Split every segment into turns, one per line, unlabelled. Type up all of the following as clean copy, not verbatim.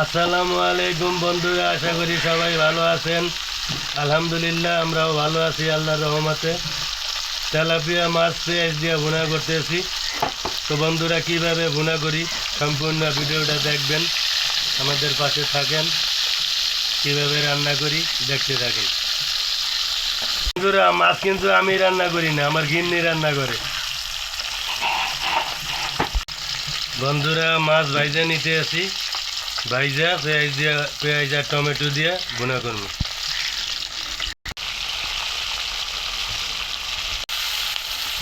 আসসালামু আলাইকুম বন্ধুরা, আশা করি সবাই ভালো আছেন। আলহামদুলিল্লাহ আমরাও ভালো আছি আল্লাহর রহমতে। তেলাপিয়া মাছ পেঁয়াজ দিয়ে ভুনা করতেছি। তো বন্ধুরা, কিভাবে ভুনা করি সম্পূর্ণ ভিডিওটা দেখবেন, আমাদের পাশে থাকেন, কিভাবে রান্না করি দেখতে থাকেন। বন্ধুরা, মাছ কিন্তু আমি রান্না করি না, আমার গিন্নি রান্না করে। বন্ধুরা, মাছ ভাইজা নিতে আসি, ভাইজা পেঁয়াজ আর টমেটো দিয়ে ভুনা করব।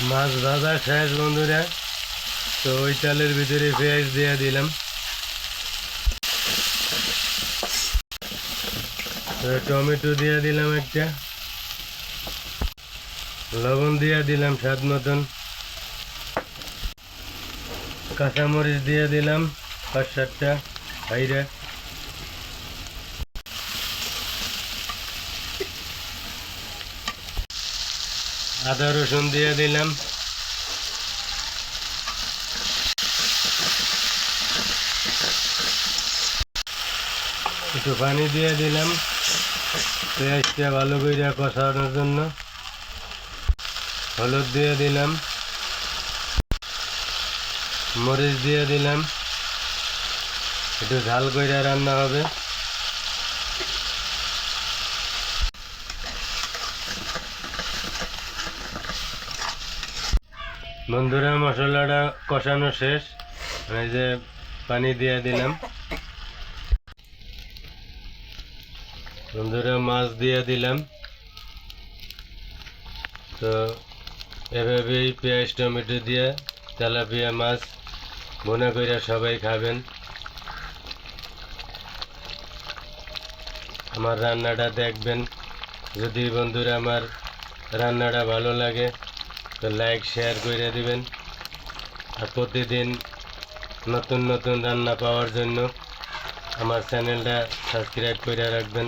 মাছ ভাজা শেষ বন্ধুরা। তো ওই চালের ভিতরে পেঁয়াজ দিয়ে দিলাম, টমেটো দিয়ে দিলাম একটা, লবণ দিয়ে দিলাম স্বাদ মতন, কাঁচামরিচ দিয়ে দিলাম 5-7টা হাইরা, আদা রসুন দিয়ে দিলাম, একটু পানি দিয়ে দিলাম পেঁয়াজটা ভালো করে কষানোর জন্য, হলুদ দিয়ে দিলাম, মরিচ দিয়ে দিলাম, একটু ঝাল করে রান্না হবে। বন্ধুরা, মশলাটা কষানো শেষ, এই যে পানি দিয়ে দিলাম। বন্ধুরা, মাছ দিয়ে দিলাম। তো এভাবেই পেঁয়াজ টমেটো দিয়ে তেলাপিয়া মাছ ভুনা করে সবাই খাবেন। আমার রান্নাটা দেখবেন। যদি বন্ধুরা আমার রান্নাটা ভালো লাগে তো লাইক শেয়ার করে দিবেন। আর প্রতিদিন নতুন নতুন রান্না পাওয়ার জন্য আমার চ্যানেলটা সাবস্ক্রাইব করে রাখবেন।